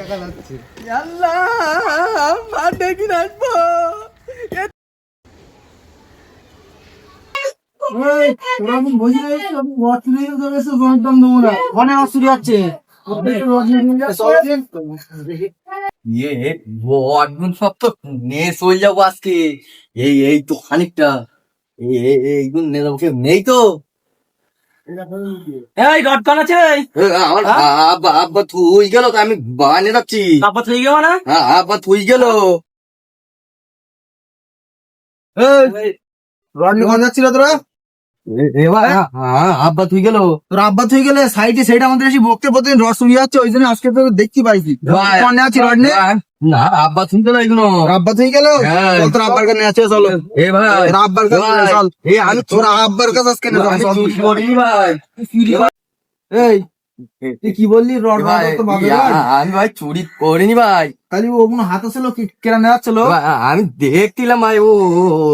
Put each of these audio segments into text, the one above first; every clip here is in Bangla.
দেখা যাচ্ছে। আল্লাহ মাঠে কি নাচবো তোরা আমি বসে রয়েছি, আমি ওয়াচ নিয়ে তোর এসে জমটম দেবো না। ওখানে আমার চুরি হচ্ছে। অর্জুন সব তো নিয়ে চলে যাবো আজকে। এই এই তো খানিকটা এইগুলো নিয়ে যাবো, কেউ নেই তো। এই রড কান আছে আমার আব্বা আব্বা থুই গেল, তো আমি বানিয়ে যাচ্ছি। তারপর থেকে গেল না আব্বা থুই গেল। রড নিয়ে কোন যাচ্ছিল তোরা? এবার আব্বা থুই গেল। তোর আব্বা থেকে গেলে সাইডে সেটা আমাদের এসে বকতে প্রতিদিন রড চুরি যাচ্ছে, ওই জন্য আজকে তো দেখতে পাইছি। কোন আছি রড নিয়ে? না আব্বা থুই গেল এগুলো। তোর আব্বা থেকে গেল? হ্যাঁ। চল তোর আব্বার কাছে আছে, চলো। এ ভাই তোর আব্বার কাছে ভাই, চল। আমি তোর আব্বার কাছে আজকে না, আমি চল। চুরি করিনি ভাই। এই তুই কি বললি? রড ভাই, তো বাপের রড? আমি ভাই চুরি করিনি ভাই। তাহলে ও কোনো হাতে ছিল কি কেনা নেওয়া ছিল? ভাই, আমি দেখছিলাম ভাই, ও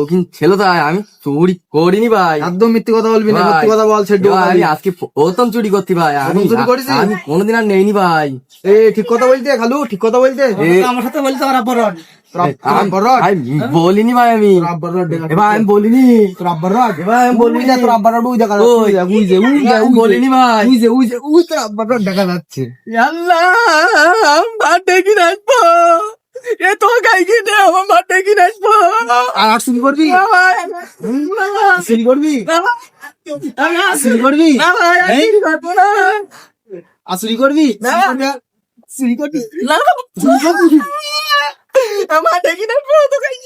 কিন্তু ছিল তাই, আমি চুরি করিনি ভাই। একদম মিথ্যে কথা বলবি না, ভাই, সত্যি কথা বল। সেটা ভাই, আমি আজকে প্রথম চুরি করছি ভাই। আমি চুরি করেছিস? আমি কোনোদিন আর নেইনি ভাই। এ ঠিক কথা বলতে খালু, ঠিক কথা বলতে। আমার সাথে বলতে আমার আব্বার রড তোর আব্বার রড? আমি বলিনি ভাই, আমি তোর আব্বার রড দেখা। এ ভাই আমি বলিনি। তোর আব্বার রড? ভাই আমি বলিনি। তোর আব্বার রড ওই দেখা ওই, যাচ্ছে। উই যে আমি বলিনি ভাই। উই তোর আব্বার রড দেখা যাচ্ছে। আল্লাহ মাঠে কি নাচবো, এ তো গাই কিনে আমার মাঠে কি নাচবো। আর চুরি করবি? চুরি করবি? চুরি করবি? আর চুরি করবি? চুরি করবি? মাঠে কি নাচবো তো গাই